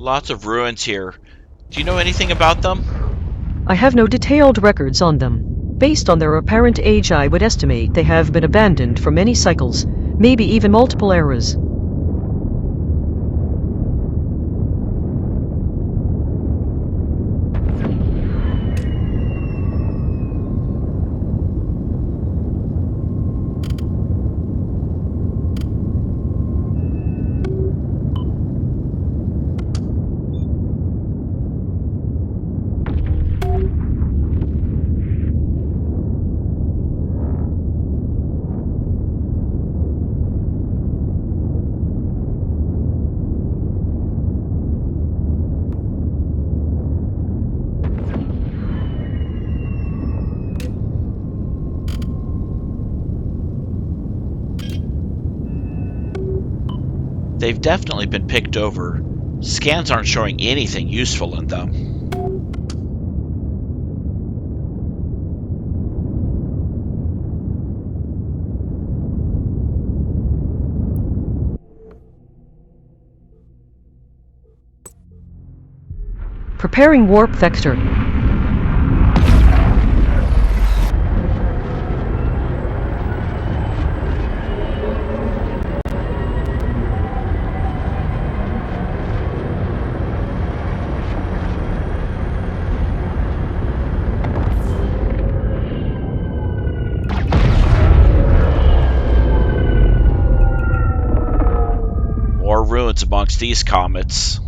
Lots of ruins here. Do you know anything about them? I have no detailed records on them. Based on their apparent age, I would estimate they have been abandoned for many cycles, maybe even multiple eras. They've definitely been picked over. Scans aren't showing anything useful in them. Preparing warp vector. More ruins amongst these comets.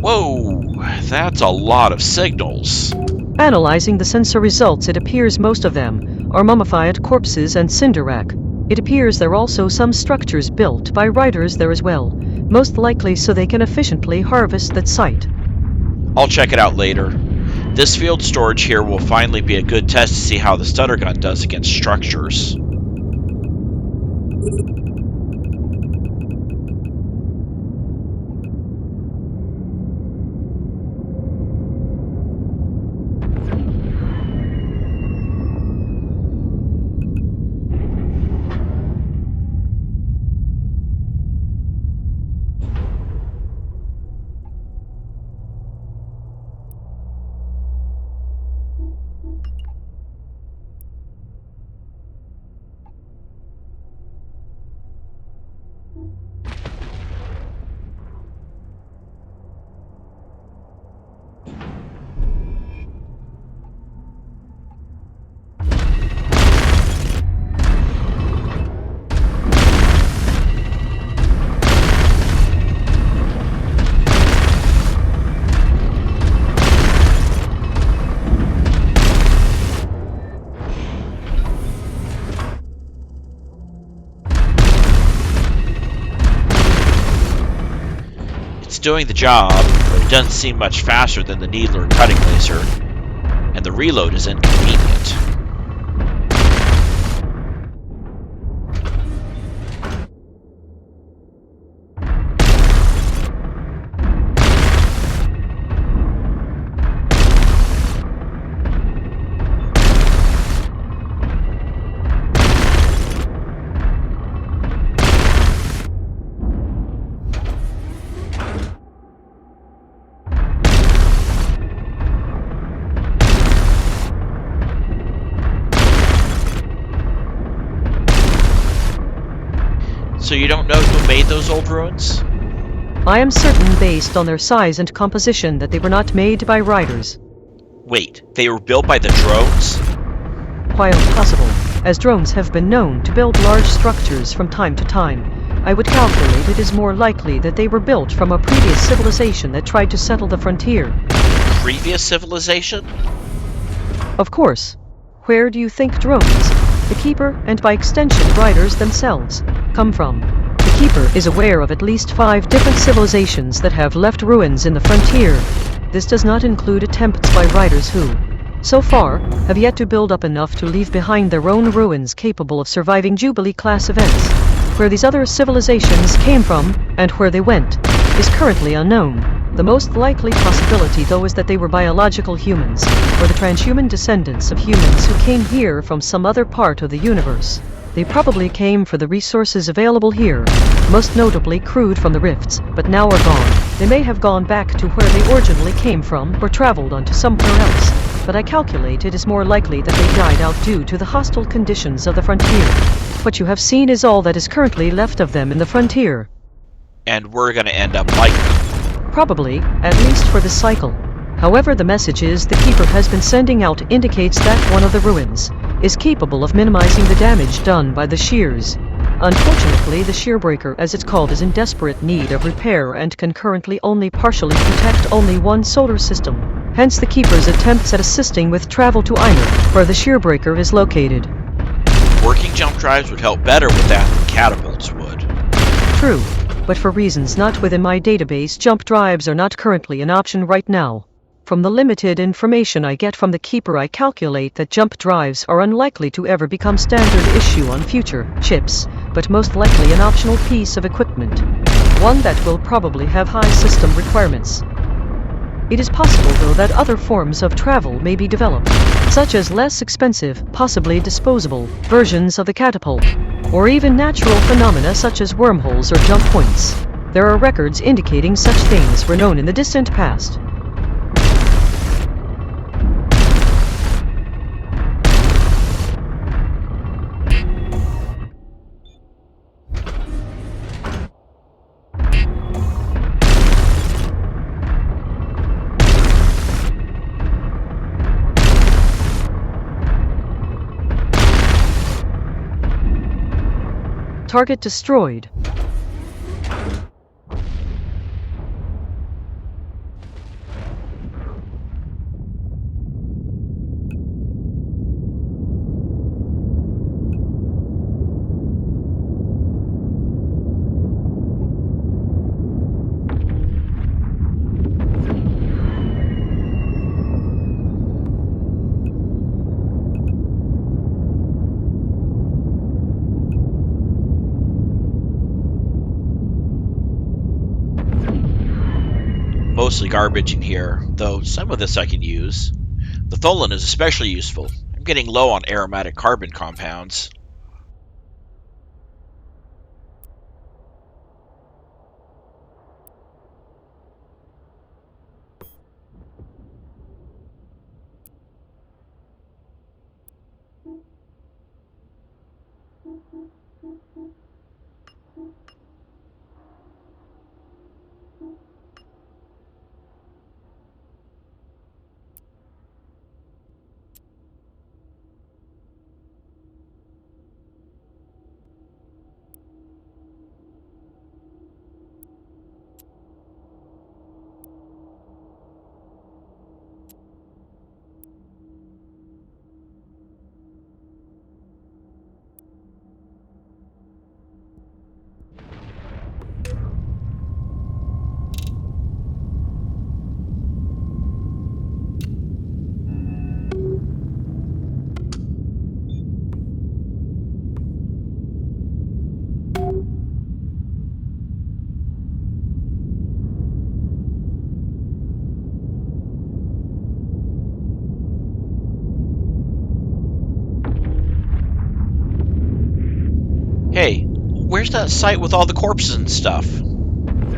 Whoa, that's a lot of signals. Analyzing the sensor results, it appears most of them are mummified corpses and cinder rack. It appears there are also some structures built by riders there as well, most likely so they can efficiently harvest that site. I'll check it out later. This field storage here will finally be a good test to see how the stutter gun does against structures. It's doing the job, but it doesn't seem much faster than the needler cutting laser, and the reload is inconvenient. So you don't know who made those old ruins? I am certain, based on their size and composition, that they were not made by riders. Wait, they were built by the drones? Quite possible, as drones have been known to build large structures from time to time. I would calculate it is more likely that they were built from a previous civilization that tried to settle the frontier. Previous civilization? Of course. Where do you think drones, the Keeper, and by extension riders themselves, come from? The Keeper is aware of at least 5 different civilizations that have left ruins in the frontier. This does not include attempts by riders who, so far, have yet to build up enough to leave behind their own ruins capable of surviving Jubilee-class events. Where these other civilizations came from, and where they went, is currently unknown. The most likely possibility, though, is that they were biological humans, or the transhuman descendants of humans who came here from some other part of the universe. They probably came for the resources available here, most notably crude from the rifts, but now are gone. They may have gone back to where they originally came from, or traveled on to somewhere else, but I calculate it is more likely that they died out due to the hostile conditions of the frontier. What you have seen is all that is currently left of them in the frontier. And we're going to end up like them. Probably, at least for this cycle. However, the messages the Keeper has been sending out indicates that one of the ruins is capable of minimizing the damage done by the shears. Unfortunately, the shearbreaker, as it's called, is in desperate need of repair and can currently only partially protect only one solar system. Hence the Keeper's attempts at assisting with travel to Eimer, where the shearbreaker is located. Working jump drives would help better with that than catapults would. True, but for reasons not within my database, jump drives are not currently an option right now. From the limited information I get from the Keeper, I calculate that jump drives are unlikely to ever become standard issue on future ships, but most likely an optional piece of equipment. One that will probably have high system requirements. It is possible, though, that other forms of travel may be developed, such as less expensive, possibly disposable, versions of the catapult, or even natural phenomena such as wormholes or jump points. There are records indicating such things were known in the distant past. Target destroyed. Mostly garbage in here, though some of this I can use. The Tholen is especially useful. I'm getting low on aromatic carbon compounds. Hey, where's that site with all the corpses and stuff?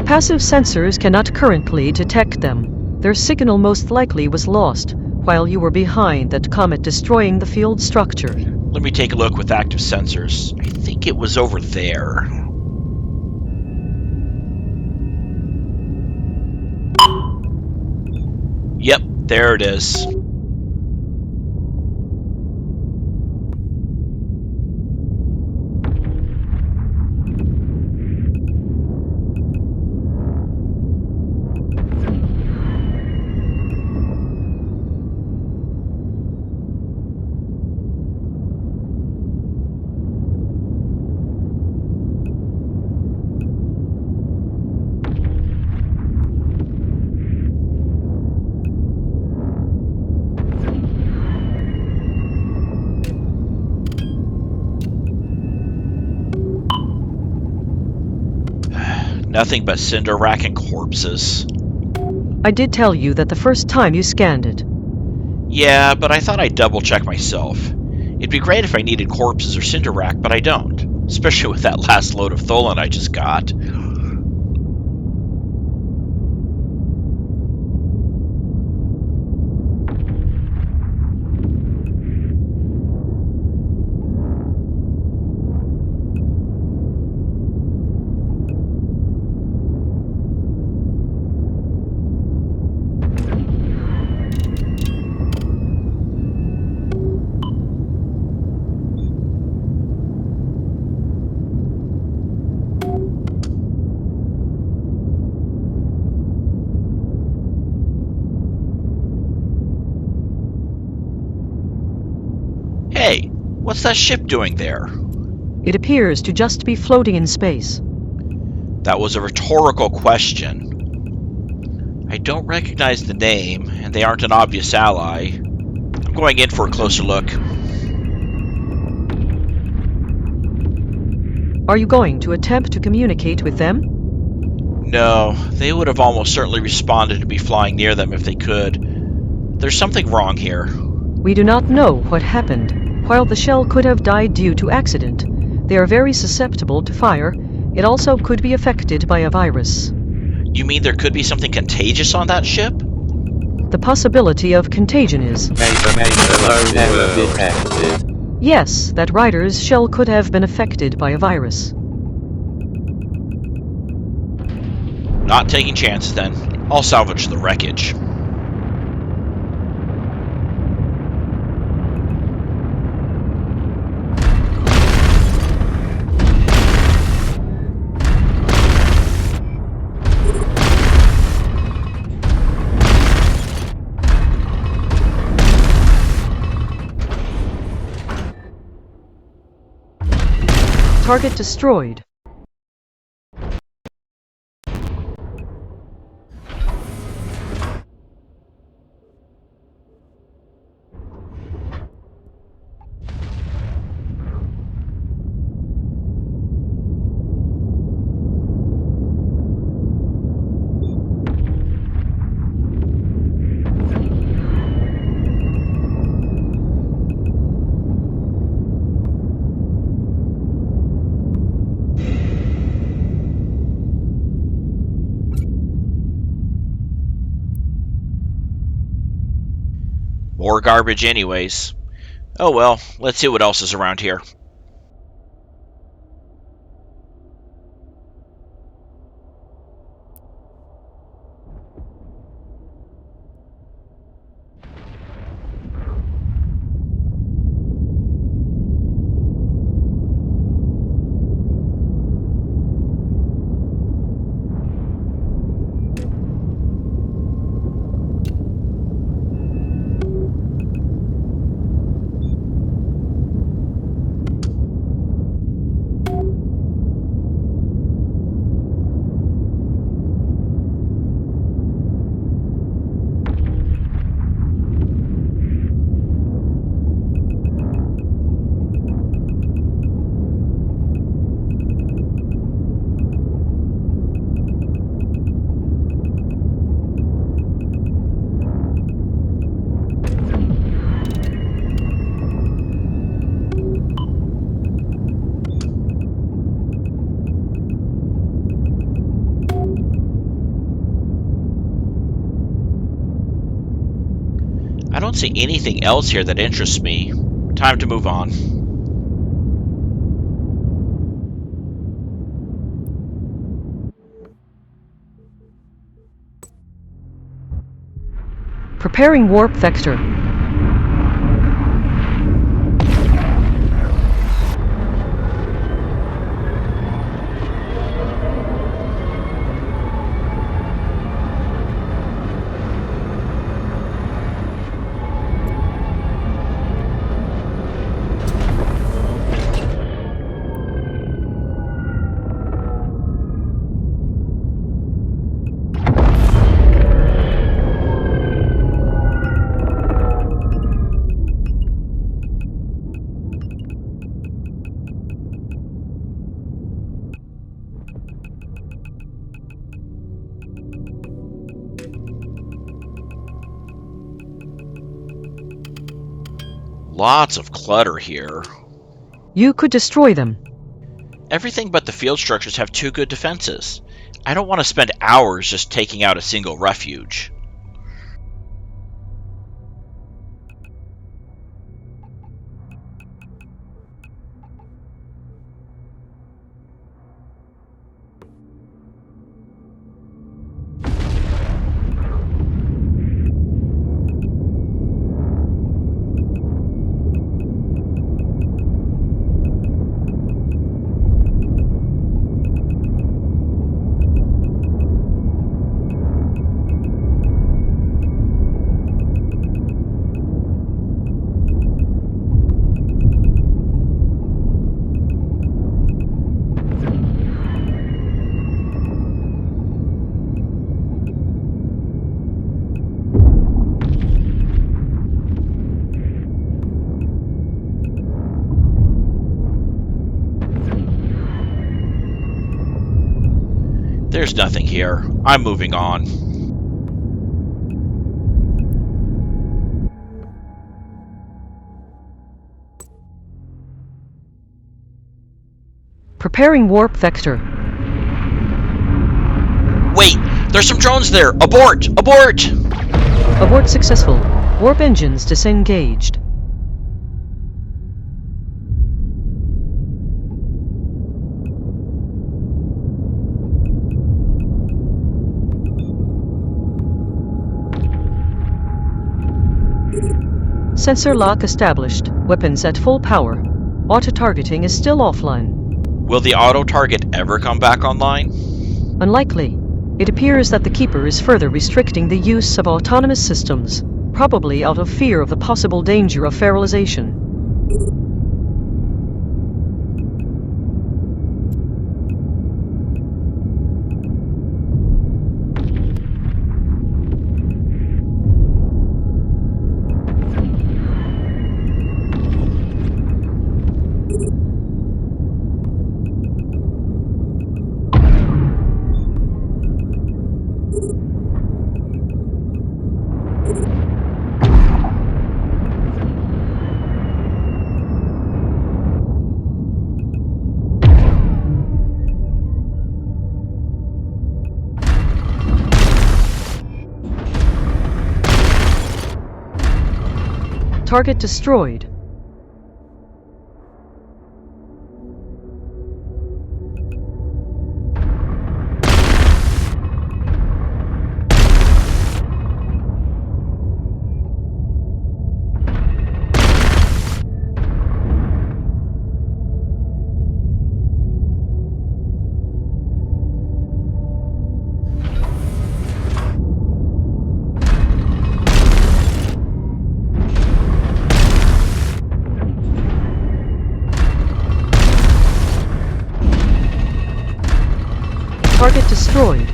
Passive sensors cannot currently detect them. Their signal most likely was lost while you were behind that comet destroying the field structure. Let me take a look with active sensors. I think it was over there. Yep, there it is. Nothing but cinder rack and corpses. I did tell you that the first time you scanned it. Yeah, but I thought I'd double check myself. It'd be great if I needed corpses or cinder rack, but I don't. Especially with that last load of Tholan I just got. Hey, what's that ship doing there? It appears to just be floating in space. That was a rhetorical question. I don't recognize the name, and they aren't an obvious ally. I'm going in for a closer look. Are you going to attempt to communicate with them? No, they would have almost certainly responded to me flying near them if they could. There's something wrong here. We do not know what happened. While the shell could have died due to accident, they are very susceptible to fire. It also could be affected by a virus. You mean there could be something contagious on that ship? The possibility of contagion is... Error detected. Yes, that Ryder's shell could have been affected by a virus. Not taking chances then. I'll salvage the wreckage. Target destroyed. More garbage anyways. Oh well, let's see what else is around here. I don't see anything else here that interests me. Time to move on. Preparing warp vector. Lots of clutter here. You could destroy them. Everything but the field structures have 2 good defenses. I don't want to spend hours just taking out a single refuge. There's nothing here. I'm moving on. Preparing warp vector. Wait! There's some drones there! Abort! Abort! Abort successful. Warp engines disengaged. Sensor lock established. Weapons at full power. Auto-targeting is still offline. Will the auto-target ever come back online? Unlikely. It appears that the Keeper is further restricting the use of autonomous systems, probably out of fear of the possible danger of feralization. Target destroyed. Target destroyed.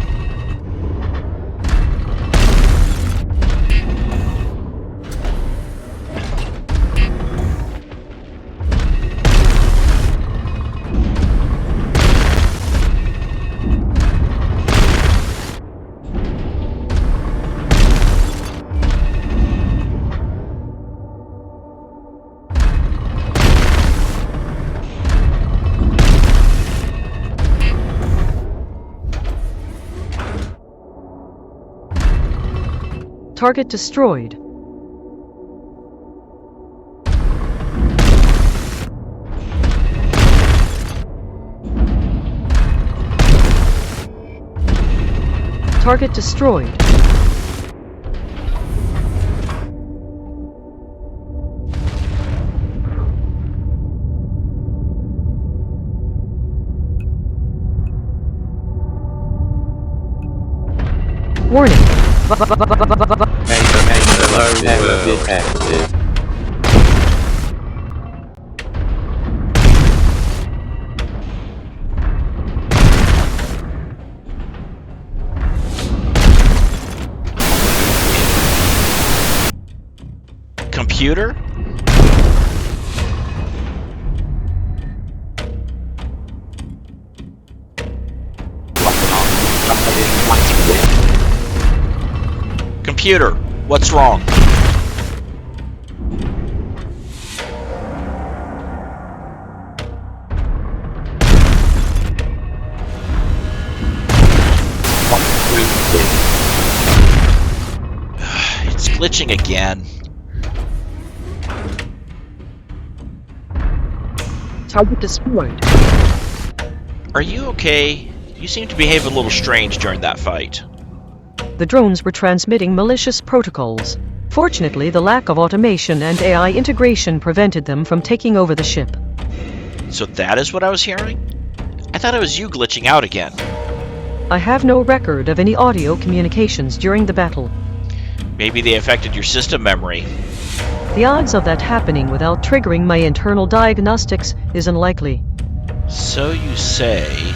Target destroyed. Target destroyed. Warning. Major error detected. Computer? Computer, what's wrong? glitching again. Target destroyed. Are you okay? You seem to behave a little strange during that fight. The drones were transmitting malicious protocols. Fortunately, the lack of automation and AI integration prevented them from taking over the ship. So that is what I was hearing? I thought it was you glitching out again. I have no record of any audio communications during the battle. Maybe they affected your system memory. The odds of that happening without triggering my internal diagnostics is unlikely. So you say.